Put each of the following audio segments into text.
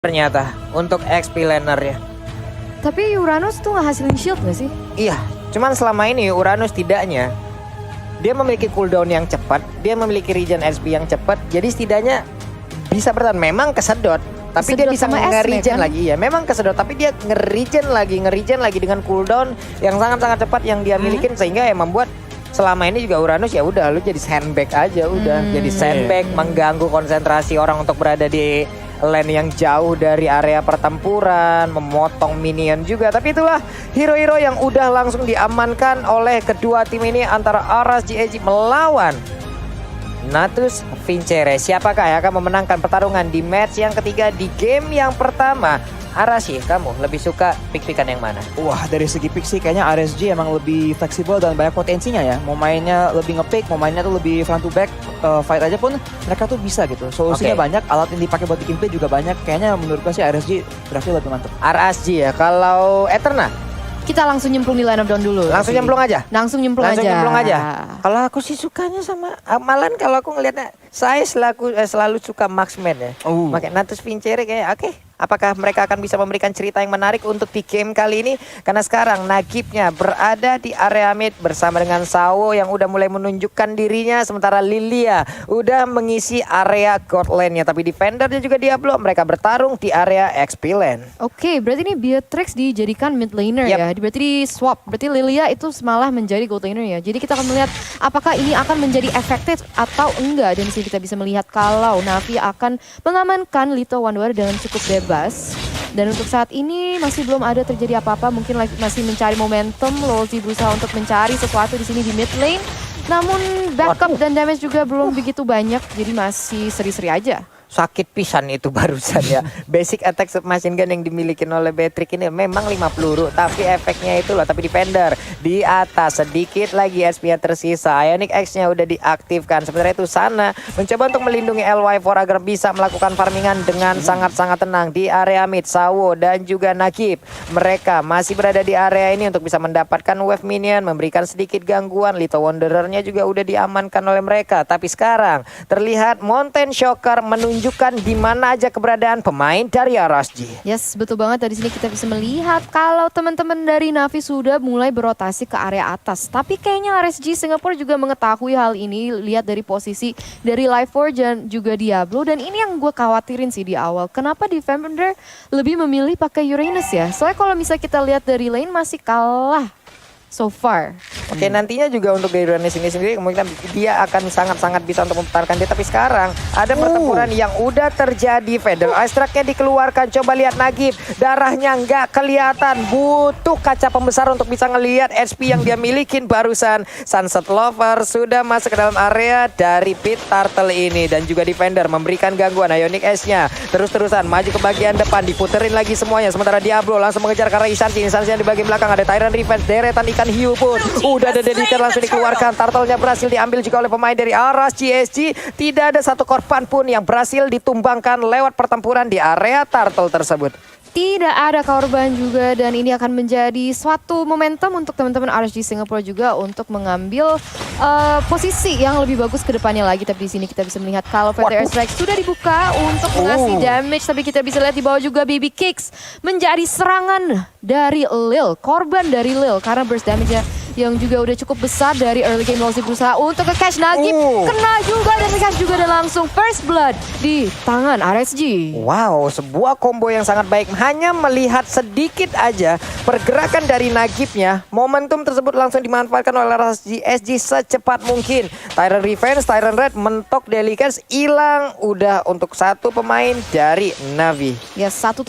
ternyata untuk XP laner ya. Tapi Uranus tuh ngehasilin shield gak sih? Iya, cuman selama ini Uranus tidaknya. Dia memiliki cooldown yang cepat, dia memiliki regen SP yang cepat, jadi setidaknya bisa bertahan. Memang kesedot, tapi dia Kesedot bisa sama nge-regen kan? lagi ya. Memang kesedot, tapi dia nge-regen lagi dengan cooldown yang sangat-sangat cepat yang dia milikin sehingga ya membuat selama ini juga Uranus ya udah lu jadi sandbag aja udah. Jadi sandbag mengganggu konsentrasi orang untuk berada di lane yang jauh dari area pertempuran, memotong minion juga. Tapi itulah hero-hero yang udah langsung diamankan oleh kedua tim ini antara Aras GSG melawan Natus Vincere. Siapakah yang akan memenangkan pertarungan di match yang ketiga di game yang pertama? Aras sih, kamu lebih suka pick-pickan yang mana? Wah, dari segi pick sih kayaknya RSG emang lebih fleksibel dan banyak potensinya ya. Mau mainnya lebih nge-pick, mau mainnya tuh lebih front to back, fight aja pun mereka tuh bisa gitu. Solusinya banyak, alat yang dipakai buat bikin play juga banyak. Kayaknya menurut gue sih RSG draftnya lebih mantep. RSG ya, kalau Eterna? Kita langsung nyemplung di line of down dulu. Langsung nyemplung aja? Langsung nyemplung aja. Kalau aku sih sukanya sama, malah kalau aku ngelihatnya, saya selalu suka marksman ya. Makanya Natus Vincere kayak oke. Apakah mereka akan bisa memberikan cerita yang menarik untuk di game kali ini? Karena sekarang Nagibnya berada di area mid bersama dengan Sawo yang udah mulai menunjukkan dirinya. Sementara Lilia udah mengisi area god lane-nya. Tapi defendernya juga Diablo, mereka bertarung di area XP lane. Oke, berarti ini Beatrix dijadikan mid laner ya. Berarti di swap. Berarti Lilia itu malah menjadi gold laner ya. Jadi kita akan melihat apakah ini akan menjadi efektif atau enggak. Dan di sini kita bisa melihat kalau Navi akan mengamankan Lito Wandwar dengan cukup bebas. Dan untuk saat ini masih belum ada terjadi apa-apa. Mungkin masih mencari momentum. Lolzi berusaha untuk mencari sesuatu di sini di mid lane. Namun backup dan damage juga belum begitu banyak. Jadi masih seri-seri aja. Sakit pisan itu barusan ya. Basic attack submachine gun yang dimiliki oleh Beatrix ini memang 5 peluru. Tapi efeknya itu loh. Tapi defender di atas sedikit lagi SP yang tersisa. Ionic X-nya udah diaktifkan. Sebenarnya itu sana mencoba untuk melindungi LY4 agar bisa melakukan farmingan dengan sangat-sangat tenang. Di area mid, Sawo dan juga Nagib. Mereka masih berada di area ini untuk bisa mendapatkan wave minion. Memberikan sedikit gangguan. Lito Wanderer-nya juga udah diamankan oleh mereka. Tapi sekarang terlihat Mountain Shocker menunjukkan di mana aja keberadaan pemain dari RSG. Yes, betul banget. Dari sini kita bisa melihat kalau teman-teman dari Navi sudah mulai berotasi ke area atas. Tapi kayaknya RSG Singapura juga mengetahui hal ini. Lihat dari posisi dari Life4 dan juga Diablo. Dan ini yang gue khawatirin sih di awal. Kenapa Defender lebih memilih pakai Uranus ya? Soalnya kalau misalnya kita lihat dari lane masih kalah so far. Oke, nantinya juga untuk dari Uranus ini sendiri kemungkinan dia akan sangat-sangat bisa untuk mempertahankan dia. Tapi sekarang ada pertempuran yang udah terjadi. Feather Ice Track-nya dikeluarkan. Coba lihat Nagib, darahnya nggak kelihatan. Butuh kaca pembesar untuk bisa ngelihat SP yang dia milikin barusan. Sunset Lover sudah masuk ke dalam area dari Pit Turtle ini. Dan juga Defender memberikan gangguan. Ionic S-nya terus-terusan maju ke bagian depan. Diputerin lagi semuanya. Sementara Diablo langsung mengejar ke arah Isansi. Isansi yang di bagian belakang ada Tyrant Revenge. Deretan ikan hiu pun udah ada dedicated langsung dikeluarkan. Turtle-nya berhasil diambil juga oleh pemain dari Aras GSG. Tidak ada satu korban pun yang berhasil ditumbangkan lewat pertempuran di area Turtle tersebut. Tidak ada korban juga dan ini akan menjadi suatu momentum untuk teman-teman RSG Singapura juga untuk mengambil posisi yang lebih bagus ke depannya lagi. Tapi di sini kita bisa melihat kalau Feather Strike sudah dibuka untuk mengasih damage. Tapi kita bisa lihat di bawah juga Baby Kicks menjadi serangan dari Lil. Korban dari Lil karena burst damage-nya yang juga udah cukup besar dari early game. Lolzi berusaha untuk ke catch Nagib. Kena juga dan catch juga dan langsung first blood di tangan RSG. Wow, sebuah combo yang sangat baik. Hanya melihat sedikit aja pergerakan dari Nagibnya, momentum tersebut langsung dimanfaatkan oleh RSG secepat mungkin. Tyrant Revenge, Tyrant Red mentok Delicans, hilang udah untuk satu pemain dari Navi. Ya, 1-0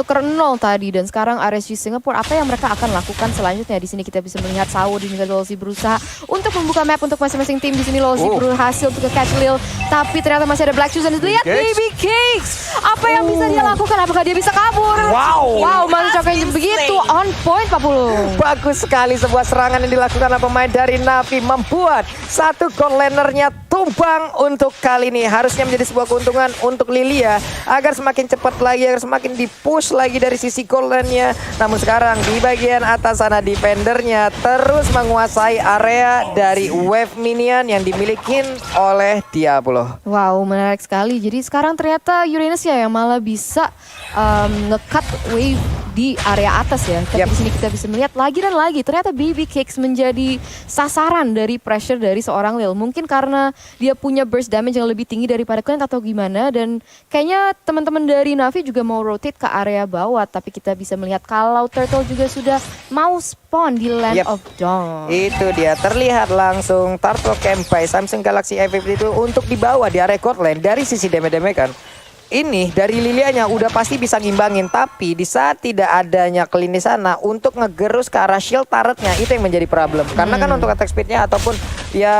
tadi dan sekarang RSG Singapura apa yang mereka akan lakukan selanjutnya? Di sini kita bisa melihat Sawo dan juga Lolzi berusaha untuk membuka map untuk masing-masing tim. Di sini Lolzi berhasil untuk ke catch Lil, tapi ternyata masih ada Black Shoes dan lihat Baby Cakes. Apa yang bisa dia lakukan? Apakah dia bisa kabur? Wow, masih coknya begitu on point 40. Bagus sekali sebuah serangan yang dilakukan oleh pemain dari Navi membuat satu goal laner-nya tumbang untuk kali ini. Harusnya menjadi sebuah keuntungan untuk Lilia agar semakin cepat lagi, agar semakin di-push lagi dari sisi goldennya. Namun sekarang di bagian atas sana defendernya terus menguasai area dari wave minion yang dimiliki oleh Diablo. Wow, menarik sekali. Jadi sekarang ternyata Uranus ya yang malah bisa nge-cut wave di area atas ya. Tapi di sini kita bisa melihat lagi dan lagi ternyata Baby Cakes menjadi sasaran dari pressure dari seorang Lil. Mungkin karena dia punya burst damage yang lebih tinggi daripada Clint atau gimana, dan kayaknya teman-teman dari Navi juga mau rotate ke area bawah, tapi kita bisa melihat kalau Turtle juga sudah mau spawn di Land of Dawn. Itu dia, terlihat langsung Turtle Campai Samsung Galaxy A50 itu untuk dibawa di area court lane. Dari sisi damage kan ini dari Lilianya udah pasti bisa ngimbangin, tapi di saat tidak adanya Clint di sana untuk ngegerus ke arah shield turretnya itu yang menjadi problem. Karena kan untuk attack speednya ataupun ya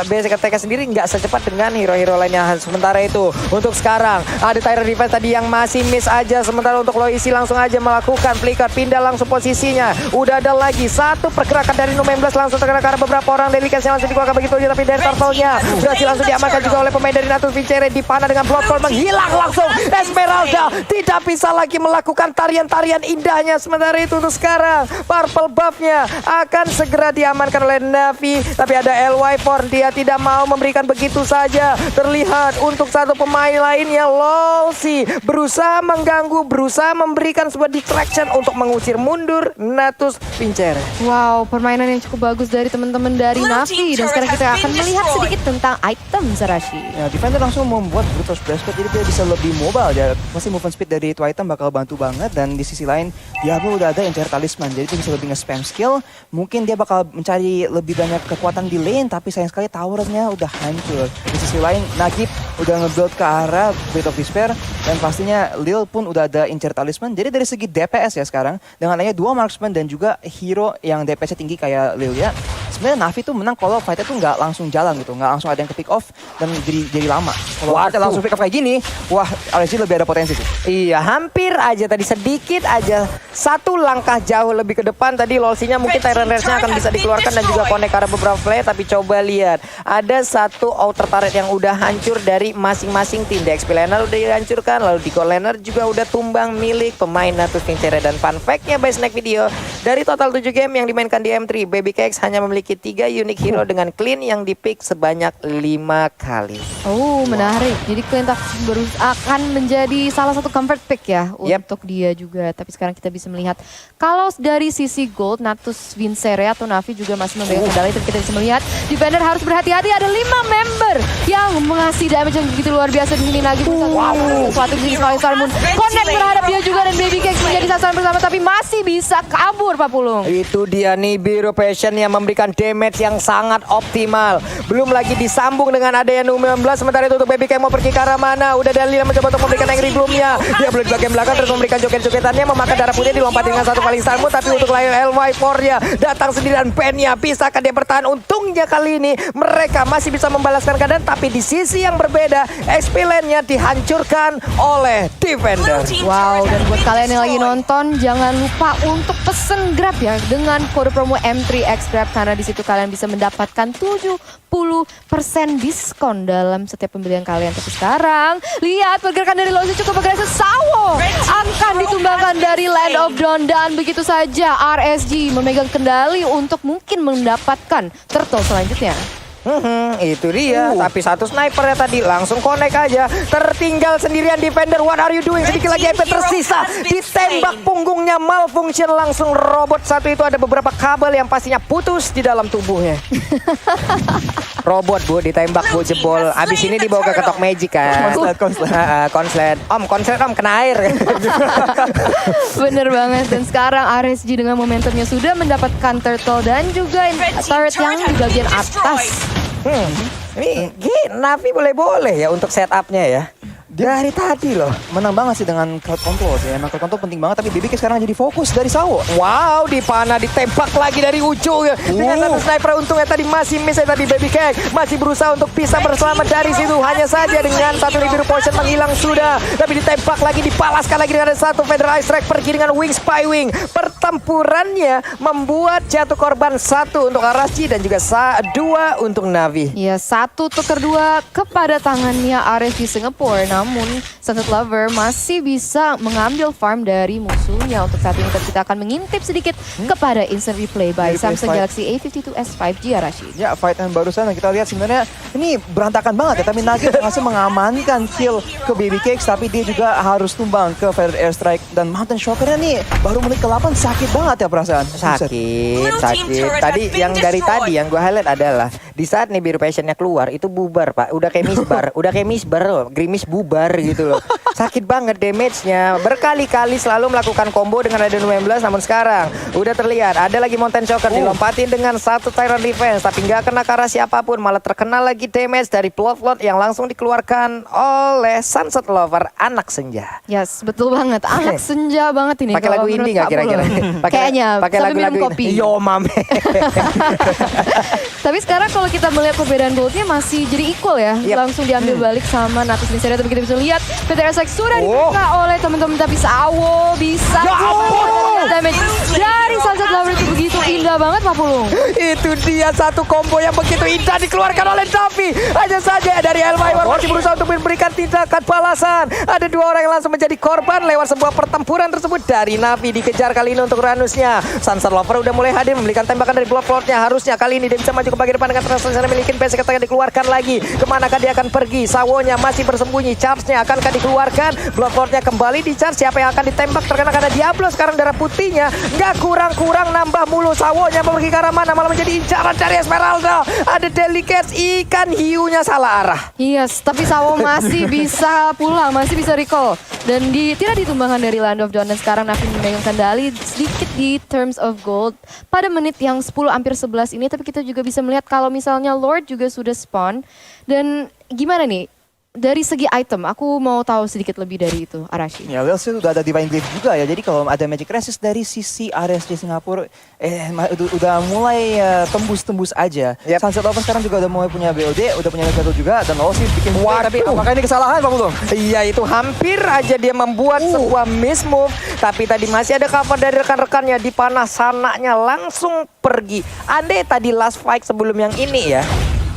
basic attack sendiri nggak secepat dengan hero-hero lainnya. Sementara itu untuk sekarang ada Tyrant defense tadi yang masih miss aja. Sementara untuk Loisi langsung aja melakukan flicker, pindah langsung posisinya. Udah ada lagi satu pergerakan dari No 19 langsung terkena karena beberapa orang dari Likasnya langsung dikeluarkan begitu aja, tapi dari Turtle-nya berhasil langsung diamankan juga oleh pemain dari Natus Vincere. Dipanah dengan Bloodborne menghilang langsung. Esmeralda tidak bisa lagi melakukan tarian-tarian indahnya. Sementara itu untuk sekarang purple buff-nya akan segera diamankan oleh Navi, tapi ada LY4, dia tidak mau memberikan begitu saja. Terlihat untuk satu pemain lainnya Lolsi berusaha mengganggu, berusaha memberikan sebuah distraction untuk mengusir mundur Natus Vincere. Wow, permainan yang cukup bagus dari teman-teman dari Navi, dan sekarang kita akan melihat sedikit tentang item Zarashi. Ya, defender langsung membuat brutal splash pad, jadi dia bisa lebih mobile ya. Pasti movement speed dari itu item bakal bantu banget, dan di sisi lain Diablo udah ada Enchant Talisman, jadi dia bisa lebih nge-spam skill. Mungkin dia bakal mencari lebih banyak kekuatan di lane, tapi sayang sekali towernya udah hancur. Di sisi lain Nagib udah nge-build ke arah Blade of Despair, dan pastinya Lil pun udah ada Enchant Talisman. Jadi dari segi DPS ya sekarang, dengan adanya dua marksman dan juga hero yang DPS-nya tinggi kayak Lil ya, sebenarnya Navi tuh menang kalau fight-nya tuh nggak langsung jalan gitu, nggak langsung ada yang ke pick off dan jadi lama. Kalau kita langsung pick off kayak gini, wah RSG lebih ada potensi sih. Iya, hampir aja tadi, sedikit aja satu langkah jauh lebih ke depan tadi Lolsinya mungkin Tyrant Rage-nya akan bisa dikeluarkan dan juga connect ke arah beberapa play. Tapi coba lihat, ada satu outer turret yang udah hancur dari masing-masing tim. The XP laner udah dihancurkan, lalu di goal laner juga udah tumbang milik pemain Natus Vincere. Dan fun fact-nya by Snack Video, dari total 7 game yang dimainkan di M3, Baby Cakes hanya memiliki 3 unique hero dengan Clint yang di-pick sebanyak 5 kali. Oh, menarik. Jadi Clint akan menjadi salah satu comfort pick ya untuk dia juga. Tapi sekarang kita bisa melihat kalau dari sisi gold, Natus Vincere atau Navi juga masih memegang kendali. Tapi kita bisa melihat defender harus berhati-hati. Ada 5 member yang mengasih damage yang begitu luar biasa di sini lagi. Suatu di sini Storm connect terhadap dia juga, dan Baby Cakes menjadi sasaran bersama, tapi masih bisa kabur Pak Pulung. Itu dia nih Biru Passion yang memberikan damage yang sangat optimal. Belum lagi disambung dengan adanya No 19. Sementara itu untuk Baby Cakes mau pergi ke arah mana? Udah Dalila mencoba untuk memberikan Angry Bloom-nya. Dia belum di bagian belakang terus memberikan joget-jogetannya, memakan darah putih, dilompatin dengan satu paling stamina. Tapi untuk LY4-nya datang sendirian, pen-nya bisakah dia bertahan? Untungnya kali ini mereka masih bisa membalaskan keadaan, tapi di sisi yang berbeda XP lane-nya dihancurkan oleh defender. Wow, dan buat kalian yang lagi nonton, jangan lupa untuk pesen Grab ya dengan kode promo M3X Grab, karena di situ kalian bisa mendapatkan 70% diskon dalam setiap pembelian kalian. Tapi sekarang lihat pergerakan dari Lozi cukup agresif. Sawo akan ditumbangkan dari Land of Dawn, dan begitu saja RSG memegang kendali untuk mungkin mendapatkan turtle selanjutnya. Itu dia, tapi satu sniper ya tadi langsung connect aja. Tertinggal sendirian defender, what are you doing? Sedikit lagi EP tersisa, ditembak punggungnya, malfunction langsung robot satu itu. Ada beberapa kabel yang pastinya putus di dalam tubuhnya. Robot Bu, ditembak Bu, jebol. Abis ini dibawa ke ketok magic kan. Konslet. Om kena air. Bener banget. Dan sekarang RSG dengan momentumnya sudah mendapatkan turtle dan juga turret yang di bagian atas. Ini Navi boleh-boleh ya untuk setupnya ya. Dari tadi loh. Menang banget sih dengan crowd control sih. Emang crowd control penting banget, tapi BBK sekarang jadi fokus dari Sawo. Wow, dipana ditembak lagi dari ujung dengan satu sniper. Untungnya tadi masih miss ya tadi Baby Cake. Masih berusaha untuk bisa berselamat dari situ. Hanya saja dengan satu biru potion menghilang sudah. Tapi ditembak lagi, dipalaskan lagi dengan satu Federal Ice Strike pergi dengan Wing Spy Wing. Pertempurannya membuat jatuh korban 1 untuk RSG dan juga 2 untuk Navi. Ya, 1 tuker 2 kepada tangannya RSG Singapore. Namun Sunset Lover masih bisa mengambil farm dari musuhnya. Untuk saat ini kita akan mengintip sedikit kepada instant replay by Samsung Galaxy A52s 5G Arashi. Ya, fight yang barusan kita lihat sebenarnya ini berantakan banget ya. Tapi Nugget berhasil mengamankan kill ke Baby Cakes, tapi dia juga harus tumbang ke Feather Airstrike. Dan Mountain Shocker-nya nih baru menit ke-8 sakit banget ya perasaan. Sakit. Tadi yang dari tadi yang gue highlight adalah di saat nih biru passionnya keluar itu bubar Pak. Udah kayak misbar loh. Grimis bubar gitu loh. Sakit banget damage-nya. Berkali-kali selalu melakukan combo dengan Raiden 19, namun sekarang udah terlihat ada lagi Mountain Shocker dilompatin dengan satu Tyrant Defense, tapi nggak kena ke arah siapapun, malah terkena lagi damage dari Plot yang langsung dikeluarkan oleh Sunset Lover, anak senja. Yes, betul banget. Anak senja banget ini. Pakai lagu indie nggak kira-kira? Kayaknya. Pakai sambil minum lagu-lagu kopi. Yo mame. Tapi sekarang kalau kita melihat perbedaan goldnya masih jadi equal ya. Yep. Langsung diambil balik sama Natus Nisera. Tapi kita bisa lihat Feather Airstrike sudah dibuka oleh teman-teman. Tapi Sawo bisa damage dari Sunset Lover itu begitu indah banget Pak Pulung. Itu dia satu combo yang begitu indah dikeluarkan oleh Navi. Hanya saja dari Elmaiwar masih berusaha untuk memberikan tindakan balasan. Ada 2 orang yang langsung menjadi korban lewat sebuah pertempuran tersebut dari Navi. Dikejar kali ini untuk Ranusnya. Sunset Lover udah mulai hadir memberikan tembakan dari Bloodlord-nya. Harusnya kali ini dia bisa maju ke bagian depan dengan transfer yang memiliki basic attack yang dikeluarkan lagi. Kemanakah dia akan pergi? Sawonya masih bersembunyi. Charge-nya akankah dikeluarkan? Bloodlord-nya kembali di charge. Siapa yang akan ditembak? Terkena karena Diablo sekarang darah putihnya. Nggak kurang-kurang nambah mulu. Sawonya pergi ke arah mana? Malah menjadi incaran dari Esmeralda. Ada Delicates, ikan hiunya salah arah. Yes, tapi Sawo masih bisa pulang, masih bisa recall. Dan tidak ditumbangkan dari Land of Dawn. Dan sekarang Navi memegang kendali sedikit di terms of gold pada menit yang 10 hampir 11 ini. Tapi kita juga bisa melihat kalau misalnya Lord juga sudah spawn. Dan gimana nih? Dari segi item, aku mau tahu sedikit lebih dari itu, Arashi. Ya, Wells itu udah ada Divine Glaive juga ya. Jadi kalau ada Magic Resist dari sisi RSG Singapura, udah mulai tembus-tembus aja. Yep. Sunset Lover sekarang juga udah mulai punya BOD, udah punya Legato juga. Dan Lossi bikin play, tapi apakah ini kesalahan Pak Pulung? Iya, itu hampir aja dia membuat sebuah miss move. Tapi tadi masih ada cover dari rekan-rekannya. Di panah sanaknya langsung pergi. Andai tadi last fight sebelum yang ini ya,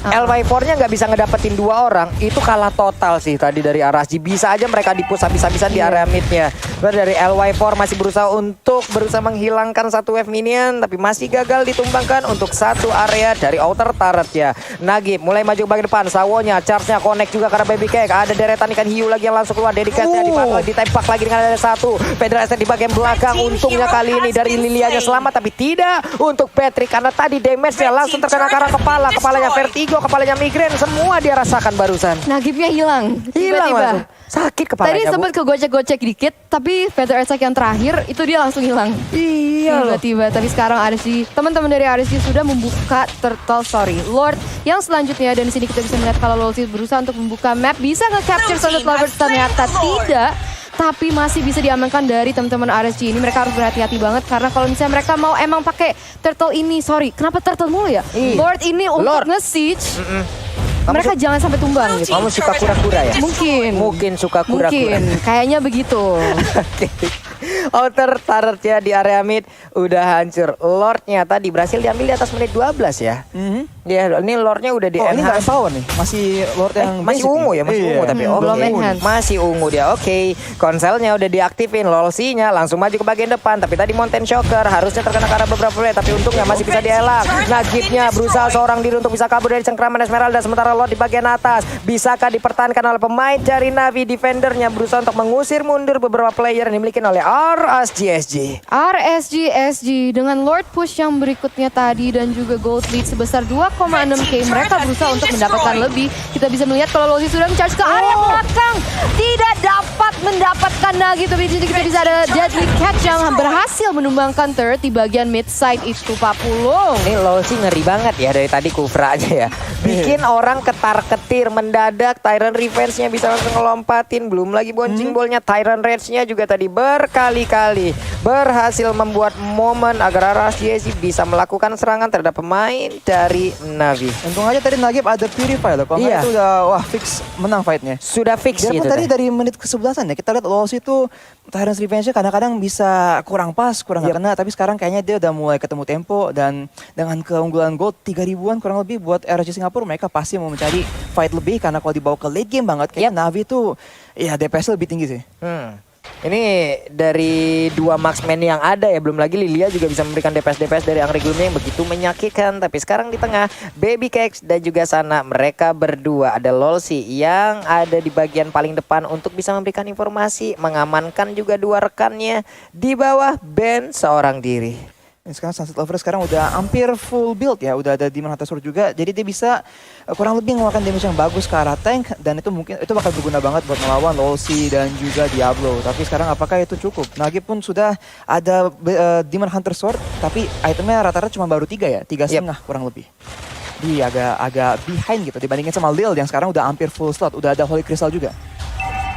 LY4-nya nggak bisa ngedapetin 2 orang, itu kalah total sih tadi dari RSG. Bisa aja mereka dipus habis-habisan di area mid-nya. Dari LY4 masih berusaha menghilangkan satu wave minion, tapi masih gagal ditumbangkan untuk satu area dari outer turret ya. Nagib mulai maju ke bagian depan, Sawonya, charge-nya connect juga karena Baby Cake. Ada deretan ikan hiu lagi yang langsung keluar, dedikasinya ditembak lagi dengan ada 1. Federal di bagian belakang, untungnya kali ini dari Lilianya selamat, tapi tidak untuk Patrick karena tadi damage-nya langsung terkena ke arah kepala. Kepalanya Vertigo, kepalanya migrain, semua dia rasakan barusan. Nagibnya hilang. Hilang langsung. Sakit kepalanya. Tadi sempat kegocek-gocek dikit, tapi Feather Airstrike yang terakhir itu dia langsung hilang. Iya loh. Tiba-tiba. Tapi sekarang RSG, teman-teman dari RSG sudah membuka Lord yang selanjutnya. Dan di sini kita bisa melihat kalau Lolsi berusaha untuk membuka map, bisa nge-capture Sunset Lover, ternyata tidak. Tapi masih bisa diamankan dari teman-teman RSG ini. Mereka harus berhati-hati banget karena kalau misalnya mereka mau emang pakai turtle ini, kenapa turtle mulu ya? Lord ini untuk nge-siege. Mereka jangan sampai tumbang gitu. Kamu suka kura-kura ya? Mungkin suka kura-kura. Kayaknya begitu. Oke. Outer turretnya di area mid udah hancur. Lordnya tadi berhasil diambil di atas menit 12 ya. Ya, ini Lordnya udah di ini nggak enhance. power nih, masih Lord yang Masih basic ungu nih. ya, masih ungu tapi belum enhance. masih ungu dia. Oke, konselnya udah diaktifin, Lolsinya langsung maju ke bagian depan. Tapi tadi Mountain Shocker harusnya terkena karena beberapa play, tapi untungnya masih bisa dielak. Nagibnya berusaha seorang diri untuk bisa kabur dari cengkraman Esmeralda, sementara Lord di bagian atas. Bisakah dipertahankan oleh pemain dari Navi? Defendernya berusaha untuk mengusir mundur beberapa player yang dimiliki oleh RSGSG. RSGSG dengan Lord Push yang berikutnya tadi dan juga gold lead sebesar 2,6k. Mereka berusaha untuk mendapatkan lebih. Kita bisa melihat kalau Lossi sudah mencharge ke area belakang. Tidak dapat mendapatkan Nagi. Tapi di sini kita bisa ada Deadly Catch yang berhasil menumbangkan turret di bagian mid side itu, Pak Pulung. Ini Lossi ngeri banget ya dari tadi Kufra aja ya. Bikin orang ketar-ketir mendadak. Tyrant Revenge-nya bisa langsung ngelompatin. Belum lagi bouncing ball-nya. Tyrant Rage-nya juga tadi berkali-kali berhasil membuat momen agar RSGSG bisa melakukan serangan terhadap pemain dari Na'Vi. Untung aja tadi Nagib ada Purify loh. Kalau nggak itu udah wah fix menang fightnya. Sudah fix Biarpun gitu. tadi dari menit ke-11an ya, kita lihat Lossi itu Tyrant's Revenge-nya kadang-kadang bisa kurang pas, kurang nggak kena. Tapi sekarang kayaknya dia udah mulai ketemu tempo. Dan dengan keunggulan gold 3.000-an kurang lebih buat RSG Singapura, mereka pasti mau mencari fight lebih. Karena kalau dibawa ke late game banget, kayaknya Na'Vi itu ya DPS lebih tinggi sih. Ini dari dua marksman yang ada ya, belum lagi Lilia juga bisa memberikan DPS dari Angry Gloom yang begitu menyakitkan. Tapi sekarang di tengah Baby Cakes dan juga Sana, mereka berdua ada Lolsi yang ada di bagian paling depan untuk bisa memberikan informasi, mengamankan juga dua rekannya di bawah band seorang diri. Ini sekarang Sunset Lover sekarang udah hampir full build ya, udah ada Demon Hunter Sword juga, jadi dia bisa kurang lebih mengeluarkan damage yang bagus ke arah tank, dan itu mungkin itu bakal berguna banget buat melawan Lolsi dan juga Diablo. Tapi sekarang apakah itu cukup? Nagi pun sudah ada Demon Hunter Sword, tapi itemnya rata-rata cuma baru 3 ya, 3,5 kurang lebih. Dia agak behind gitu dibandingin sama Lil yang sekarang udah hampir full slot, udah ada Holy Crystal juga.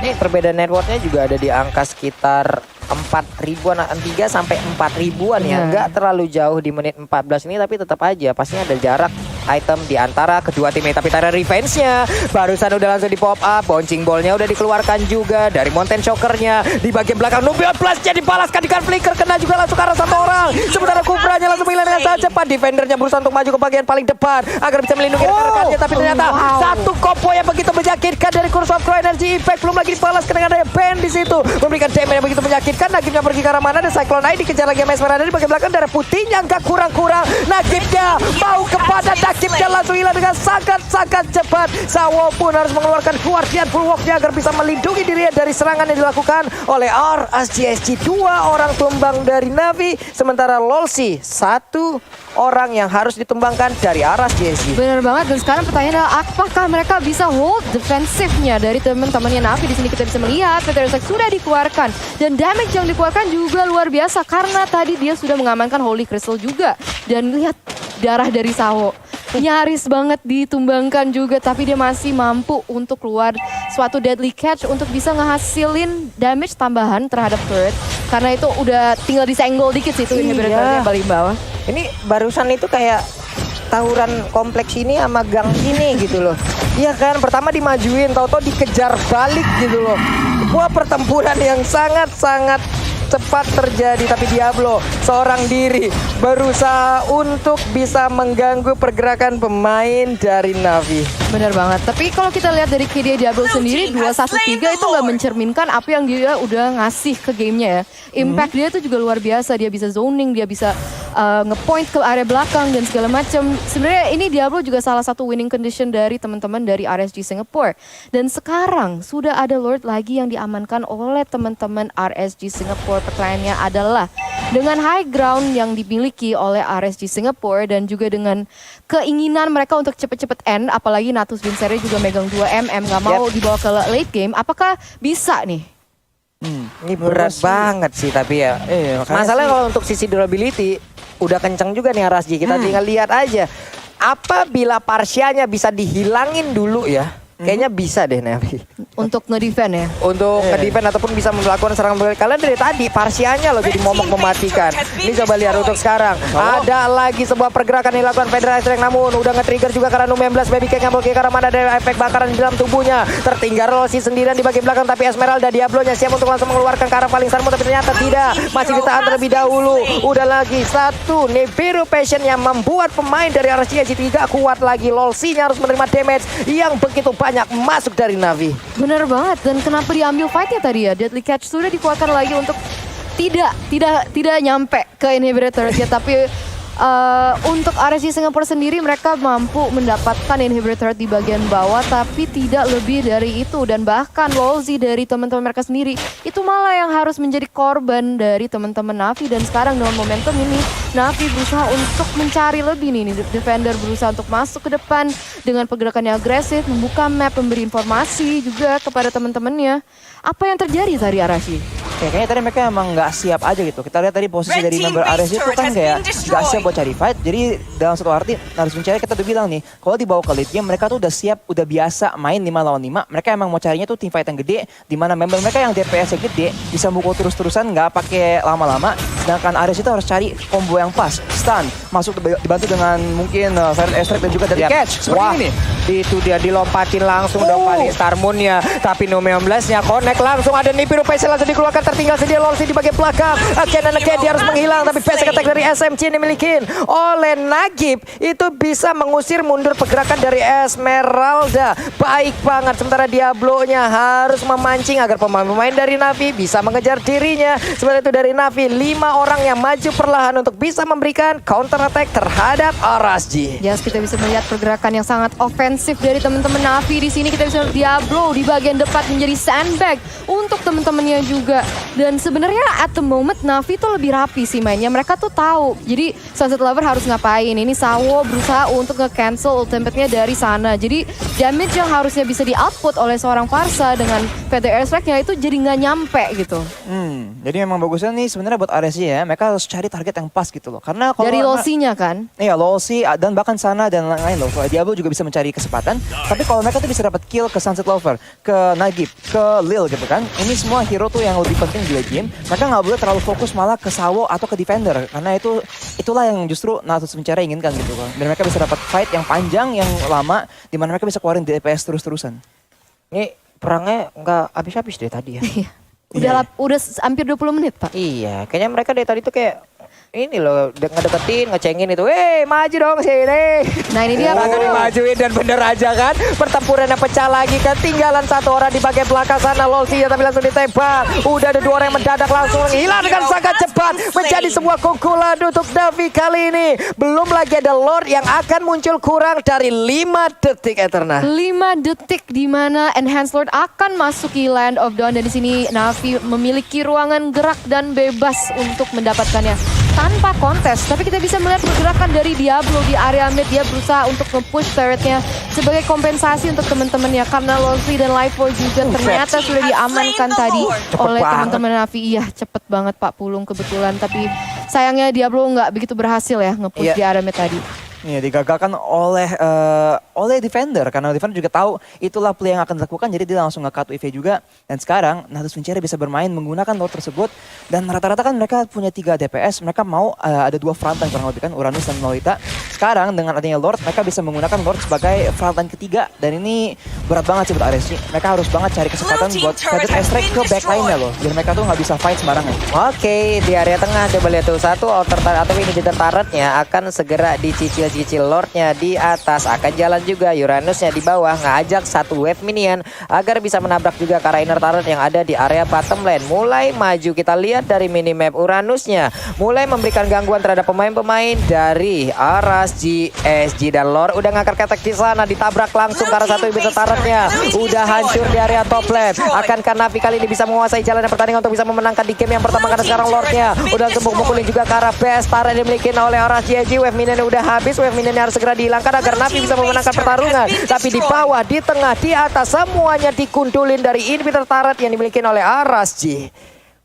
Ini perbedaan networknya juga ada di angka sekitar 4.000-an, 3 sampai 4.000-an ya. Nggak terlalu jauh di menit 14 ini, tapi tetap aja pastinya ada jarak item di antara kedua tim ini. Tapi Tyrant Revenge-nya barusan udah langsung di pop up, bouncing ball-nya udah dikeluarkan juga dari Mountain Shocker-nya di bagian belakang. Nubian Plus-nya dibalaskan dengan flicker, kena juga langsung ke arah satu orang. Sementara Kufra-nya langsung menghilang dengan sangat cepat. Defendernya berusaha untuk maju ke bagian paling depan agar bisa melindungi rekan-rekannya, tapi ternyata satu combo yang begitu menyakitkan dari Curse of Crow Energy Impact belum lagi dibalaskan dengan adanya band di situ, memberikan damage yang begitu menyakitkan. Nagibnya pergi ke arah mana, dan Cyclone Eye dikejar lagi sama Esmeralda di bagian belakang. Darah putihnya nggak kurang-kurang. Nagibnya mau kepada Nagibnya langsung hilang dengan sangat-sangat cepat. Sawo pun harus mengeluarkan Guardian Bulwark-nya agar bisa melindungi dirinya dari serangan yang dilakukan oleh RSGSG. 2 orang tumbang dari Na'Vi, sementara Lolsi 1 orang yang harus ditumbangkan dari RSGSG. Benar banget, dan sekarang pertanyaannya adalah apakah mereka bisa hold defensifnya dari teman-temannya Na'Vi. Di sini kita bisa melihat Veteran sudah dikeluarkan dan damage yang dikeluarkan juga luar biasa karena tadi dia sudah mengamankan Holy Crystal juga. Dan lihat darah dari Sawo, nyaris banget ditumbangkan juga, tapi dia masih mampu untuk keluar suatu Deadly Catch untuk bisa ngehasilin damage tambahan terhadap turret. Karena itu udah tinggal disenggol dikit sih itu inhibitor-nya paling bawah. Ini barusan itu kayak tawuran kompleks ini sama gang ini gitu loh. Iya kan, pertama dimajuin, tahu-tahu dikejar balik gitu loh. Sebuah pertempuran yang sangat-sangat cepat terjadi, tapi Diablo seorang diri berusaha untuk bisa mengganggu pergerakan pemain dari Na'Vi. Benar banget, tapi kalau kita lihat dari KD Diablo sendiri 2-1-3 itu nggak mencerminkan apa yang dia udah ngasih ke gamenya ya. Impact dia tuh juga luar biasa, dia bisa zoning, dia bisa ngepoint ke area belakang dan segala macam. Sebenarnya ini Diablo juga salah satu winning condition dari teman-teman dari RSG Singapore. Dan sekarang sudah ada Lord lagi yang diamankan oleh teman-teman RSG Singapore. Pertanyaannya adalah dengan high ground yang dimiliki oleh RSG Singapore dan juga dengan keinginan mereka untuk cepet-cepet end, apalagi Natus Vincere juga megang 2 nggak mau dibawa ke late game, apakah bisa nih? Ini berat banget sih tapi ya. Masalahnya kalau untuk sisi durability udah kenceng juga nih RSG. Kita tinggal lihat aja. Apabila Parsianya bisa dihilangin dulu ya, kayaknya bisa deh Na'Vi. Untuk nge-defend ya? Untuk nge-defend ataupun bisa melakukan serangan balik. Kalian dari tadi Parsianya loh jadi momok mematikan. Ini coba lihat untuk sekarang. Ada lagi sebuah pergerakan yang dilakukan Federal Strike, namun udah nge-trigger juga karena Numen Blast. Baby Cake ngambil ke arah mana, ada efek bakaran di dalam tubuhnya. Tertinggal Rossi sendirian di bagian belakang, tapi Esmeralda Diablo-nya siap untuk langsung mengeluarkan ke arah paling sarmu, tapi ternyata tidak. Masih ditahan terlebih dahulu. Udah lagi satu Nibiru Passion yang membuat pemain dari RSG tidak kuat lagi. Lolsi-nya harus menerima damage yang begitu banyak masuk dari Na'Vi. Bener banget, dan kenapa diambil fightnya tadi ya? Deadly Catch sudah dikeluarkan lagi untuk tidak nyampe ke inhibitor turretnya, tapi Untuk RSG Singapura sendiri mereka mampu mendapatkan inhibitor di bagian bawah tapi tidak lebih dari itu, dan bahkan Lolzy dari teman-teman mereka sendiri itu malah yang harus menjadi korban dari teman-teman Navi. Dan sekarang dengan momentum ini Navi berusaha untuk mencari lebih nih, defender berusaha untuk masuk ke depan dengan pergerakannya agresif, membuka map, memberi informasi juga kepada teman-temannya. Apa yang terjadi tadi RSG? Ya, kayaknya tadi mereka emang nggak siap aja gitu. Kita lihat tadi posisi dari member RSG itu kan kayak nggak siap buat cari fight. Jadi dalam satu arti harus mencari, kita udah bilang nih, kalau dibawa ke late game mereka tuh udah siap, udah biasa main 5 lawan 5. Mereka emang mau carinya tuh team fight yang gede, di mana member mereka yang DPS-nya gede bisa mukul terus-terusan nggak pakai lama-lama. Sedangkan RSG itu harus cari combo yang pas, stun, masuk dibantu dengan mungkin Fire Extract dan juga dari catch. Seperti Wah, ini nih. itu dia dilompatin langsung dong paling Star Moon-nya. Tapi No 16-nya connect langsung, ada Nibiru PC langsung dikeluarkan, tertinggal sedia Lolzy di bagian belakang. Ken dan dia harus menghilang, tapi basic attack dari SMC yang dimiliki oleh Nagib itu bisa mengusir mundur pergerakan dari Esmeralda. Baik banget, sementara Diablo-nya harus memancing agar pemain-pemain dari Navi bisa mengejar dirinya. Sementara itu dari Navi 5 orang yang maju perlahan untuk bisa memberikan counter attack terhadap RSG. Yes, kita bisa melihat pergerakan yang sangat ofensif dari teman-teman Navi di sini. Kita bisa melihat Diablo di bagian depan menjadi sandbag untuk teman-temannya juga. Dan sebenarnya at the moment Navi tuh lebih rapi sih mainnya. Mereka tuh tahu. Jadi Sunset Lover harus ngapain. Ini Sawo berusaha untuk nge-cancel ultimate-nya dari sana. Jadi damage yang harusnya bisa di-output oleh seorang Pharsa dengan Feather Airstrike-nya itu jadi nggak nyampe gitu. Jadi memang bagusnya nih sebenarnya buat RSG ya. Mereka harus cari target yang pas gitu loh. Karena kalau Dari Lolzy-nya kan? Iya, Lolzy dan bahkan Sana dan lain-lain loh. Diablo juga bisa mencari kesempatan. Tapi kalau mereka tuh bisa dapat kill ke Sunset Lover, ke Nagib, ke Lil gitu kan. Ini semua hero tuh yang lebih penting di late game. Mereka nggak boleh terlalu fokus malah ke Sawo atau ke defender. Karena itulah yang justru Natus Mencari inginkan gitu kan. Dan mereka bisa dapat fight yang panjang, yang lama, di mana mereka bisa keluarin DPS terus-terusan. Ini perangnya nggak habis-habis deh tadi ya. Udah hampir 20 menit, Pak. Iya, kayaknya mereka dari tadi tuh kayak ini loh, ngedeketin, ngecengin itu. Maju dong sini. Nah, ini dia. Langsung dimajuin dan bener aja kan. Pertempurannya pecah lagi kan. Tinggalan satu orang di bagian belakang sana. Lolzy tapi langsung ditembak. Udah ada 2 orang yang mendadak langsung hilang dengan sangat cepat. Menjadi sebuah keunggulan untuk Navi kali ini. Belum lagi ada Lord yang akan muncul kurang dari 5 detik Eterna. 5 detik di mana Enhanced Lord akan masuki Land of Dawn. Dan di sini Navi memiliki ruangan gerak dan bebas untuk mendapatkannya tanpa kontes. Tapi kita bisa melihat pergerakan dari Diablo di area mid. Dia berusaha untuk nge-push turretnya sebagai kompensasi untuk teman-temannya. Karena Lolzy dan Life juga ternyata sudah diamankan tadi oleh teman-teman Navi. Iya, cepet banget Pak Pulung kebetulan. Tapi sayangnya Diablo nggak begitu berhasil ya nge-push di area mid tadi. Iya, digagalkan oleh defender, karena defender juga tahu itulah play yang akan dilakukan, jadi dia langsung nge-cut UV juga. Dan sekarang Natus Vincere bisa bermain menggunakan Lord tersebut, dan rata-rata kan mereka punya 3 DPS, mereka mau ada 2 frontline kurang lebih kan, Uranus dan Lolita. Sekarang dengan adanya Lord, mereka bisa menggunakan Lord sebagai frontline ketiga, dan ini berat banget sih buat RSG. Mereka harus banget cari kesempatan buat Feather Airstrike ke backline-nya loh, biar mereka tuh nggak bisa fight sembarangan. Oke, di area tengah coba lihat tuh satu outer atau ini di turretnya akan segera dicicil Lordnya di atas, akan jalan juga Uranusnya di bawah, ngajak satu wave minion agar bisa menabrak juga ke inner turret yang ada di area bottom lane. Mulai maju, kita lihat dari minimap Uranusnya mulai memberikan gangguan terhadap pemain-pemain dari RSG. SG dan Lord udah ngangkat ketek di sana, ditabrak langsung karena satu inhibitor turretnya udah hancur di area top lane. Akankah Navi kali ini bisa menguasai jalan pertandingan untuk bisa memenangkan di game yang pertama, karena sekarang Lordnya udah mukulin juga ke arah best turret yang dimiliki oleh RSG. Wave minion udah habis, wave minion harus segera dihilangkan agar Navi bisa memenangkan pertarungan. Tapi di bawah, di tengah, di atas semuanya dikundulin dari inhibitor turret yang dimiliki oleh RSG.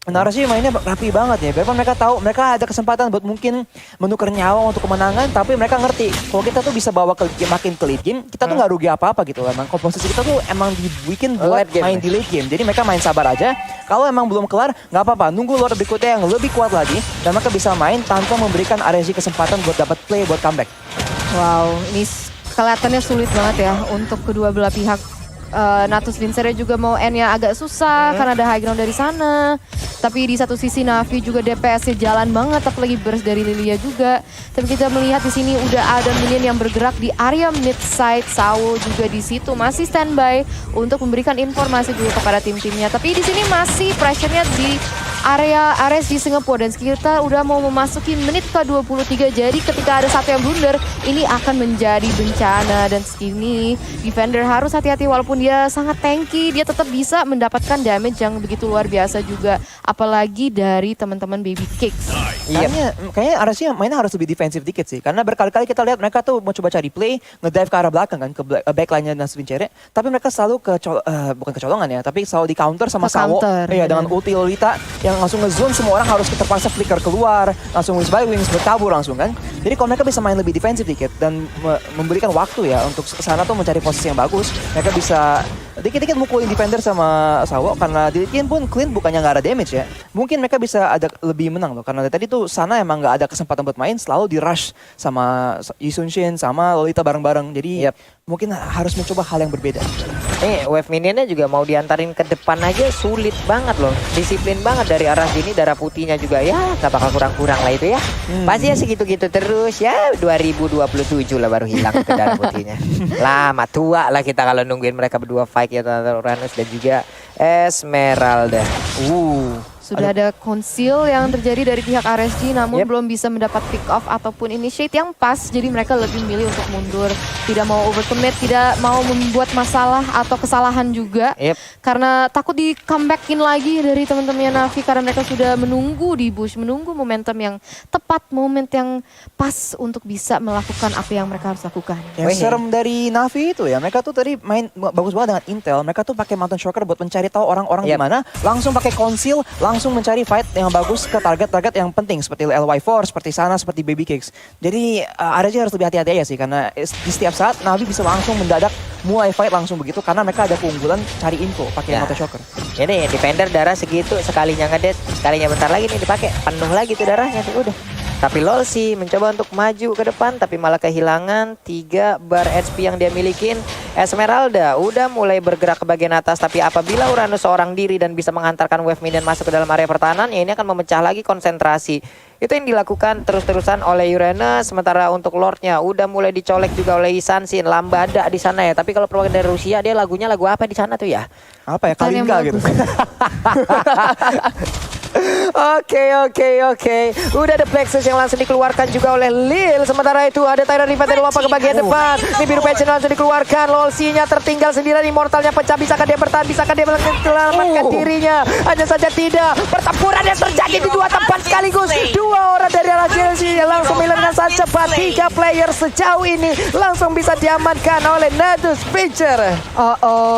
Menara sih mainnya rapi banget ya. Biarpun mereka tahu mereka ada kesempatan buat mungkin menukar nyawa untuk kemenangan, tapi mereka ngerti kalau kita tuh bisa bawa ke game, makin ke late game, kita tuh nggak rugi apa-apa gitu. Emang komposisi kita tuh emang dibikin buat main di late game. Jadi mereka main sabar aja. Kalau emang belum kelar, nggak apa-apa. Nunggu Lord berikutnya yang lebih kuat lagi, dan mereka bisa main tanpa memberikan RSG kesempatan buat dapat play, buat comeback. Wow, ini kelihatannya sulit banget ya untuk kedua belah pihak. Natus Vincere juga mau end-nya agak susah karena ada high ground dari sana. Tapi di satu sisi Navi juga DPS-nya jalan banget, apalagi burst dari Lilia juga. Tapi kita melihat di sini udah ada minion yang bergerak di area mid side. Sawo juga di situ masih standby untuk memberikan informasi dulu kepada tim-timnya. Tapi di sini masih pressure-nya area RSG Singapura. Dan kita udah mau memasuki menit ke-23. Jadi ketika ada satu yang blunder, ini akan menjadi bencana. Dan segini defender harus hati-hati walaupun dia sangat tanky, dia tetap bisa mendapatkan damage yang begitu luar biasa juga. Apalagi dari teman-teman Baby Cakes. Kayaknya RSG mainnya harus lebih defensif dikit sih. Karena berkali-kali kita lihat mereka tuh mau coba cari play, ngedive ke arah belakang kan, ke backline-nya Nas Vincere. Tapi mereka selalu bukan kecolongan ya, tapi selalu di counter sama Sawo. Iya, dengan ulti Lolita yang langsung nge-zone, semua orang harus terpaksa flicker keluar, langsung wings by wings, berkabur langsung kan. Jadi kalau mereka bisa main lebih defensif dikit dan memberikan waktu ya untuk kesana tuh mencari posisi yang bagus, mereka bisa dikit-dikit mukulin defender sama Sawo, karena di lane pun Clint bukannya nggak ada damage ya. Mungkin mereka bisa ada lebih menang loh, karena dari tadi tuh sana emang nggak ada kesempatan buat main, selalu di rush sama Yi Sun-shin sama Lolita bareng-bareng. Jadi mungkin harus mencoba hal yang berbeda. Wave minionnya juga mau diantarin ke depan aja sulit banget loh. Disiplin banget dari arah sini, darah putihnya juga ya gak bakal kurang-kurang lah itu ya. Pasti ya segitu-gitu terus ya. 2027 lah baru hilang ke darah putihnya. Lama tua lah kita kalau nungguin mereka berdua fight ya, Uranus dan juga Esmeralda. Sudah ada conceal yang terjadi dari pihak RSG, namun belum bisa mendapat pick off ataupun initiate yang pas. Jadi mereka lebih milih untuk mundur, tidak mau overcommit, tidak mau membuat masalah atau kesalahan juga. Karena takut di comebackin lagi dari teman-temannya Navi, karena mereka sudah menunggu di bush, menunggu momentum yang tepat, moment yang pas untuk bisa melakukan apa yang mereka harus lakukan. Yang serem dari Navi itu ya, mereka tuh tadi main bagus banget dengan intel. Mereka tuh pakai Mountain Shocker buat mencari tahu orang-orang di mana, langsung pakai conceal, langsung mencari fight yang bagus ke target-target yang penting seperti LY4, seperti sana, seperti Baby Cakes. Jadi RSG harus lebih hati-hati aja sih, karena di setiap saat Navi bisa langsung mendadak mulai fight langsung begitu, karena mereka ada keunggulan cari info pakai Mountain Shocker. Ini defender darah segitu, sekalinya ngedet, sekalinya bentar lagi nih dipakai, penuh lagi tuh darahnya tuh udah. Tapi LoL sih mencoba untuk maju ke depan, tapi malah kehilangan 3 bar HP yang dia milikin. Esmeralda udah mulai bergerak ke bagian atas, tapi apabila Uranus seorang diri dan bisa menghantarkan wave minion masuk ke dalam area pertahanan, ya ini akan memecah lagi konsentrasi. Itu yang dilakukan terus-terusan oleh Uranus. Sementara untuk Lordnya udah mulai dicolek juga oleh Isansin, Lambada di sana ya. Tapi kalau perwakilan dari Rusia, dia lagunya lagu apa di sana tuh ya? Apa ya, Kalinga gitu. Oke. Udah ada Plexus yang langsung dikeluarkan juga oleh Lil. Sementara itu ada Tyrant Riven yang lompat ke bagian depan. Ini biru passion langsung dikeluarkan. Lolsi-nya tertinggal sendirian. Immortalnya pecah. Bisakah dia bertahan? Bisakah dia menyelamatkan dirinya? Hanya saja tidak. Pertempuran yang terjadi di dua tempat sekaligus. Dua orang dari arah Chelsea yang langsung melarikan saat cepat. 3 player sejauh ini langsung bisa diamankan oleh Nadus Pitcher.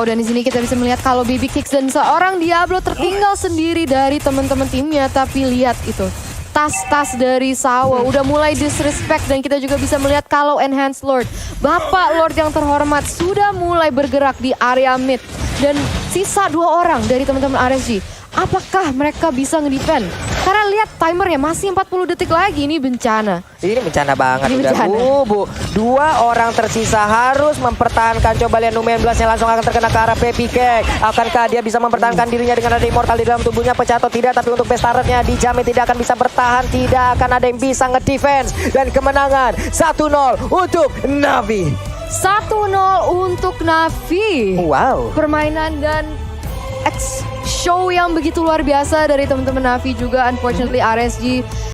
Dan di sini kita bisa melihat kalau Baby Cakes dan seorang Diablo tertinggal sendiri dari teman-teman timnya. Tapi lihat itu, tas-tas dari Sawo udah mulai disrespect, dan kita juga bisa melihat kalau Enhanced Lord, Bapak Lord yang terhormat, sudah mulai bergerak di area mid. Dan sisa 2 orang dari teman-teman RSG. Apakah mereka bisa ngedefend? Karena lihat timernya masih 40 detik lagi, ini bencana. Ini bencana banget. Ini udah bencana. Bu. 2 orang tersisa harus mempertahankan. Coba lihat Numen Blast-nya langsung akan terkena ke arah Baby Cake. Akankah dia bisa mempertahankan dirinya dengan ada immortal di dalam tubuhnya, pecah atau tidak? Tapi untuk best turret-nya dijamin tidak akan bisa bertahan. Tidak akan ada yang bisa ngedefense. Dan kemenangan 1-0 untuk Navi. 1-0 untuk Navi. Wow. Permainan dan show yang begitu luar biasa dari teman-teman Navi juga. Unfortunately RSG